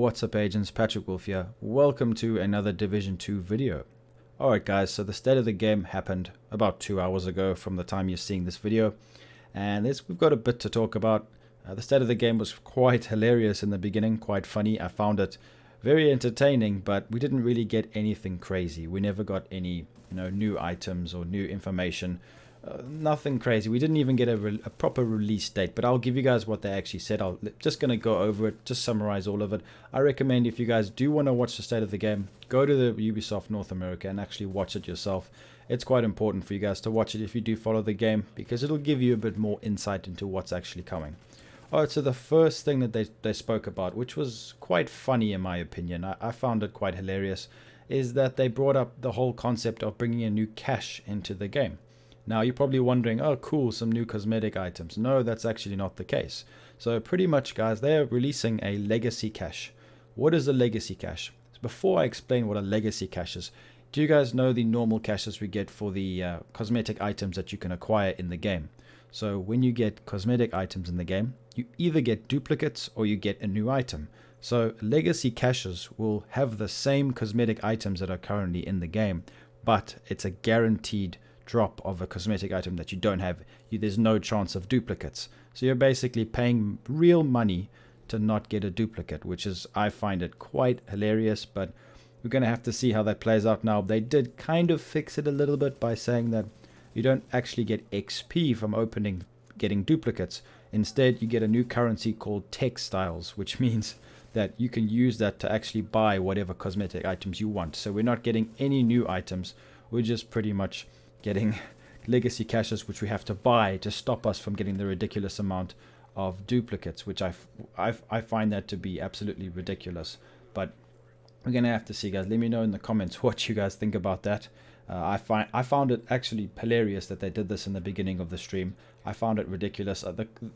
What's up agents, Patrick Wolf here. Welcome to another Division 2 video. Alright guys, so the state of the game happened about 2 hours ago from the time you're seeing this video. And we've got a bit to talk about. The state of the game was quite hilarious in the beginning, quite funny. I found it very entertaining, but we didn't really get anything crazy. We never got any new items or new information. Nothing crazy. We didn't even get a proper release date, but I'll give you guys what they actually said. I'm just going to go over it, just summarize all of it. I recommend if you guys do want to watch the state of the game, go to the Ubisoft North America and actually watch it yourself. It's quite important for you guys to watch it if you do follow the game, because it'll give you a bit more insight into what's actually coming. Alright, so the first thing that they spoke about, which was quite funny in my opinion, I found it quite hilarious, is that they brought up the whole concept of bringing a new cache into the game. Now you're probably wondering, oh cool, some new cosmetic items. No, that's actually not the case. So pretty much guys, they're releasing a legacy cache. What is a legacy cache? Before I explain what a legacy cache is, do you guys know the normal caches we get for the cosmetic items that you can acquire in the game? So when you get cosmetic items in the game, you either get duplicates or you get a new item. So legacy caches will have the same cosmetic items that are currently in the game, but it's a guaranteed drop of a cosmetic item that you don't have. There's no chance of duplicates. So you're basically paying real money to not get a duplicate, which is, I find it quite hilarious, but we're going to have to see how that plays out now. They did kind of fix it a little bit by saying that you don't actually get XP from getting duplicates. Instead, you get a new currency called textiles, which means that you can use that to actually buy whatever cosmetic items you want. So we're not getting any new items. We're just pretty much getting legacy caches, which we have to buy to stop us from getting the ridiculous amount of duplicates, which I find that to be absolutely ridiculous. But we're gonna have to see, guys. Let me know in the comments what you guys think about that. I found it actually hilarious that they did this in the beginning of the stream. I found it ridiculous.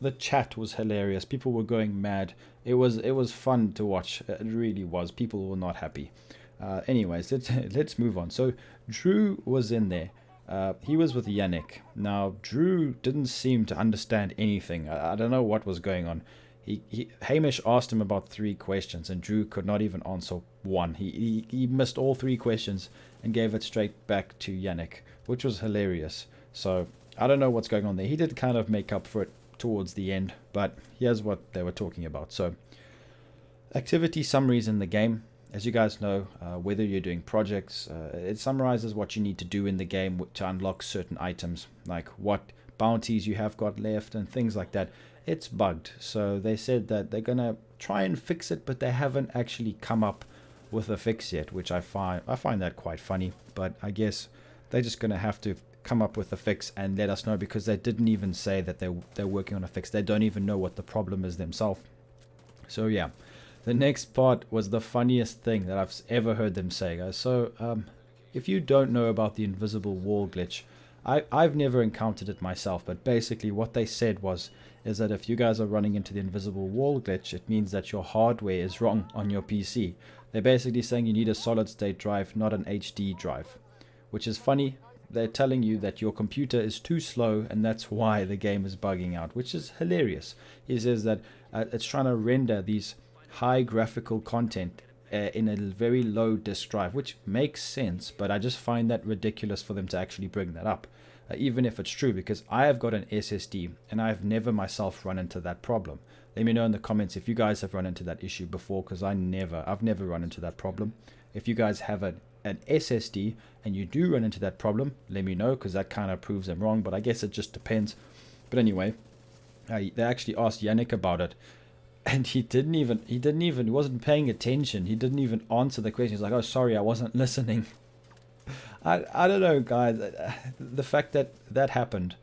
The chat was hilarious. People were going mad. It was fun to watch. It really was. People were not happy. Anyways, let's move on. So Drew was in there. He was with Yannick. Now Drew didn't seem to understand anything. I don't know what was going on. Hamish asked him about 3 questions and Drew could not even answer one. He missed all 3 questions and gave it straight back to Yannick, which was hilarious. So I don't know what's going on there. He did kind of make up for it towards the end, but here's what they were talking about. So activity summaries in the game. As you guys know, whether you're doing projects, it summarizes what you need to do in the game to unlock certain items, like what bounties you have got left and things like that. It's bugged. So they said that they're going to try and fix it, but they haven't actually come up with a fix yet, which I find that quite funny. But I guess they're just going to have to come up with a fix and let us know, because they didn't even say that they're working on a fix. They don't even know what the problem is themselves. So yeah. The next part was the funniest thing that I've ever heard them say, guys. So, if you don't know about the invisible wall glitch, I've never encountered it myself, but basically what they said is that if you guys are running into the invisible wall glitch, it means that your hardware is wrong on your PC. They're basically saying you need a solid state drive, not an HD drive, which is funny. They're telling you that your computer is too slow and that's why the game is bugging out, which is hilarious. He says that it's trying to render these high graphical content in a very low disk drive, which makes sense, but I just find that ridiculous for them to actually bring that up, even if it's true, because I have got an SSD and I've never myself run into that problem. Let me know in the comments if you guys have run into that issue before, because I've never run into that problem. If you guys have an SSD and you do run into that problem, let me know, because that kind of proves them wrong, but I guess it just depends. But anyway, they actually asked Yannick about it. And he wasn't paying attention. He didn't even answer the question. He's like, oh, sorry, I wasn't listening. I don't know, guys. The fact that happened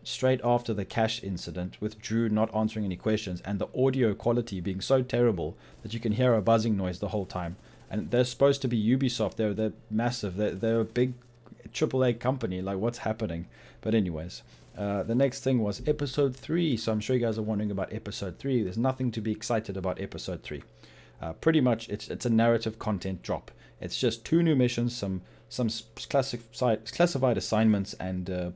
straight after the cache incident, with Drew not answering any questions and the audio quality being so terrible that you can hear a buzzing noise the whole time. And they're supposed to be Ubisoft. They're massive. They're a big AAA company. Like, what's happening? But anyways. The next thing was episode 3. So I'm sure you guys are wondering about episode 3. There's nothing to be excited about episode 3. Pretty much it's a narrative content drop. It's just 2 new missions, some classified assignments, and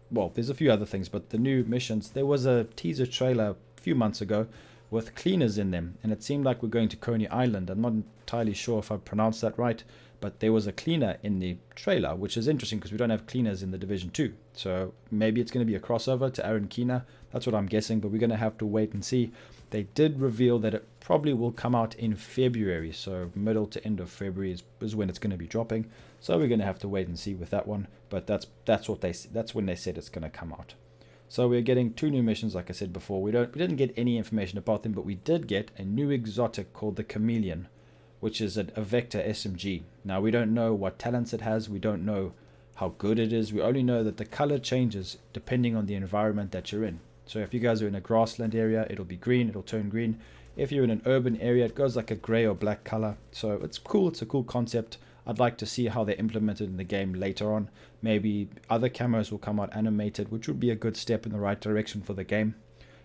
well, there's a few other things, but the new missions, there was a teaser trailer a few months ago with cleaners in them, and it seemed like we're going to Coney Island. I'm not entirely sure if I pronounced that right, but there was a cleaner in the trailer, which is interesting because we don't have cleaners in the Division 2. So maybe it's going to be a crossover to Aaron Keener. That's what I'm guessing, but we're going to have to wait and see. They did reveal that it probably will come out in February, so middle to end of February is when it's going to be dropping. So we're going to have to wait and see with that one, but that's when they said it's going to come out. So we're getting 2 new missions, like I said before. We didn't get any information about them, but we did get a new exotic called the Chameleon, which is a Vector SMG. Now, we don't know what talents it has. We don't know how good it is. We only know that the color changes depending on the environment that you're in. So if you guys are in a grassland area, it'll be green. It'll turn green. If you're in an urban area, it goes like a gray or black color. So it's cool. It's a cool concept. I'd like to see how they implement it in the game later on. Maybe other camos will come out animated, which would be a good step in the right direction for the game.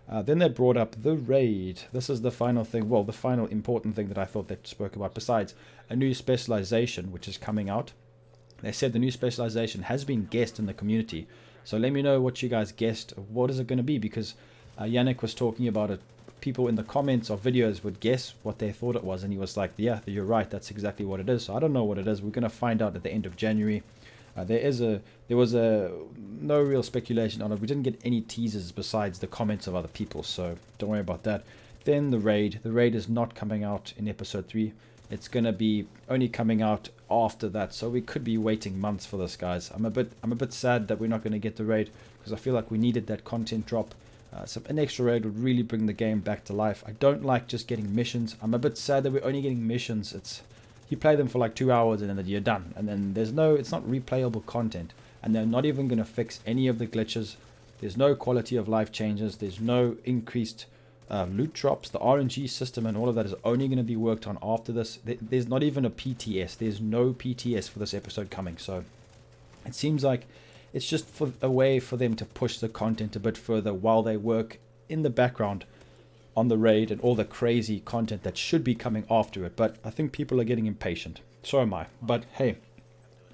Then they brought up the raid. This is the final thing, well, the final important thing that I thought they spoke about, besides a new specialization, which is coming out. They said the new specialization has been guessed in the community. So let me know what you guys guessed. What is it going to be? Because Yannick was talking about it. People in the comments of videos would guess what they thought it was, and he was like, yeah, you're right, that's exactly what it is. So I don't know what it is. We're going to find out at the end of January. There was no real speculation on it. We didn't get any teasers besides the comments of other people, so don't worry about that. Then the raid is not coming out in episode 3. It's going to be only coming out after that, so we could be waiting months for this, guys. I'm a bit sad that we're not going to get the raid, because I feel like we needed that content drop. So an extra raid would really bring the game back to life. I don't like just getting missions. I'm a bit sad that we're only getting missions. You play them for like 2 hours and then you're done, and then it's not replayable content, and they're not even going to fix any of the glitches. There's no quality of life changes. There's no increased loot drops. The RNG system and all of that is only going to be worked on after this. There's not even a PTS. There's no PTS for this episode coming, so it seems like it's just a way for them to push the content a bit further while they work in the background on the raid and all the crazy content that should be coming after it. But I think people are getting impatient. So am I. But hey,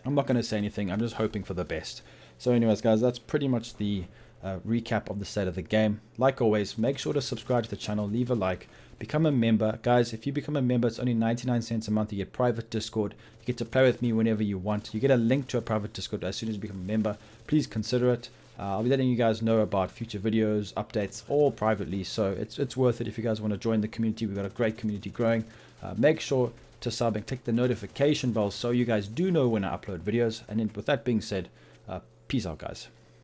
I'm not going to say anything. I'm just hoping for the best. So anyways, guys, that's pretty much the recap of the state of the game. Like always, make sure to subscribe to the channel, leave a like, become a member. Guys, if you become a member, it's only 99 cents a month. You get private Discord. You get to play with me whenever you want. You get a link to a private Discord as soon as you become a member. Please consider it. I'll be letting you guys know about future videos, updates, all privately. So it's worth it if you guys want to join the community. We've got a great community growing. Make sure to sub and click the notification bell so you guys do know when I upload videos. And then with that being said, peace out, guys.